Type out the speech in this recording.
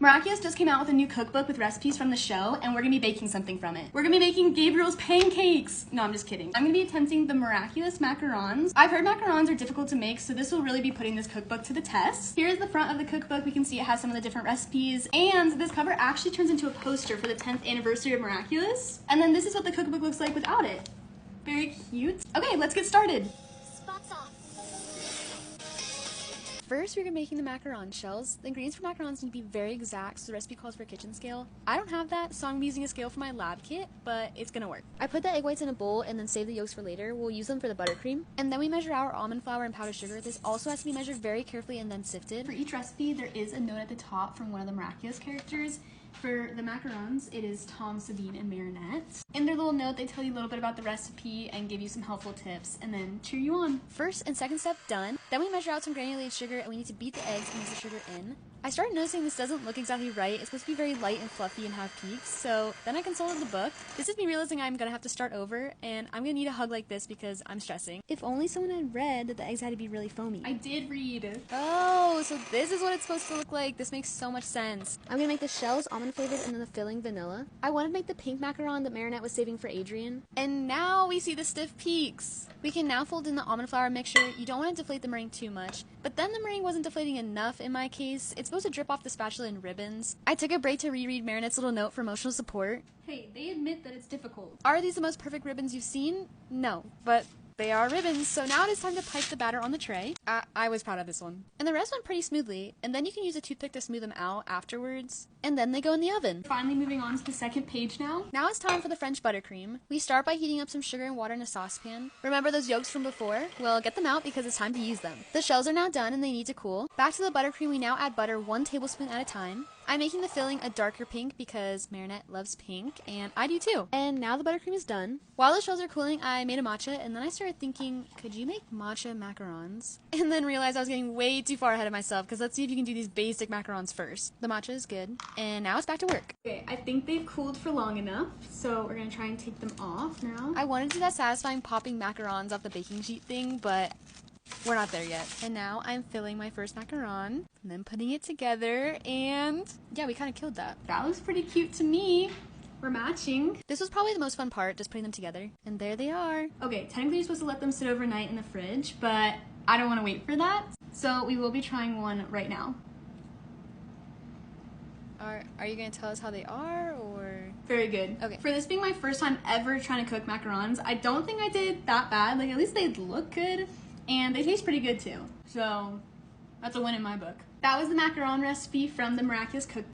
Miraculous just came out with a new cookbook with recipes from the show, and we're gonna be baking something from it. We're gonna be making Gabriel's pancakes. No, I'm just kidding. I'm gonna be attempting the Miraculous macarons. I've heard macarons are difficult to make, so this will really be putting this cookbook to the test. Here's the front of the cookbook. We can see it has some of the different recipes, and this cover actually turns into a poster for the 10th anniversary of Miraculous. And then this is what the cookbook looks like without it. Very cute. Okay, let's get started. Spots off. First, we're making the macaron shells. The ingredients for macarons need to be very exact, so the recipe calls for a kitchen scale. I don't have that, so I'm using a scale for my lab kit, but it's gonna work. I put the egg whites in a bowl and then save the yolks for later. We'll use them for the buttercream. And then we measure our almond flour and powdered sugar. This also has to be measured very carefully and then sifted. For each recipe, there is a note at the top from one of the Miraculous characters. For the macarons, it is Tom, Sabine, and Marinette. In their little note, they tell you a little bit about the recipe and give you some helpful tips, and then cheer you on. First and second step done. Then we measure out some granulated sugar, and we need to beat the eggs and mix the sugar in. I started noticing this doesn't look exactly right. It's supposed to be very light and fluffy and have peaks, so then I consulted the book. This is me realizing I'm gonna have to start over, and I'm gonna need a hug like this because I'm stressing. If only someone had read that the eggs had to be really foamy. I did read. Oh, so this is what it's supposed to look like. This makes so much sense. I'm gonna make the shells almond flavored and then the filling vanilla. I wanted to make the pink macaron that Marinette was saving for Adrian. And now we see the stiff peaks. We can now fold in the almond flour mixture. You don't want to deflate the meringue too much, but then the meringue wasn't deflating enough in my case. It's supposed to drip off the spatula in ribbons. I took a break to reread Marinette's little note for emotional support. Hey, they admit that it's difficult. Are these the most perfect ribbons you've seen? No, but they are ribbons, so now it is time to pipe the batter on the tray. I was proud of this one. And the rest went pretty smoothly, and then you can use a toothpick to smooth them out afterwards, and then they go in the oven. Finally moving on to the second page now. Now it's time for the French buttercream. We start by heating up some sugar and water in a saucepan. Remember those yolks from before? Well, get them out because it's time to use them. The shells are now done and they need to cool. Back to the buttercream, we now add butter 1 tablespoon at a time. I'm making the filling a darker pink because Marinette loves pink, and I do too. And now the buttercream is done. While the shells are cooling, I made a matcha, and then I started thinking, could you make matcha macarons? And then realized I was getting way too far ahead of myself, because let's see if you can do these basic macarons first. The matcha is good, and now it's back to work. Okay, I think they've cooled for long enough, so we're gonna try and take them off now. I wanted to do that satisfying popping macarons off the baking sheet thing, but we're not there yet. And now I'm filling my first macaron, and then putting it together, and yeah, we kind of killed that. That looks pretty cute to me. We're matching. This was probably the most fun part, just putting them together. And there they are. Okay, technically you're supposed to let them sit overnight in the fridge, but I don't want to wait for that. So we will be trying one right now. Are you going to tell us how they are, or? Very good. Okay. For this being my first time ever trying to cook macarons, I don't think I did that bad. Like, at least they look good, and they taste pretty good too. So that's a win in my book. That was the macaron recipe from the Miraculous Cookbook.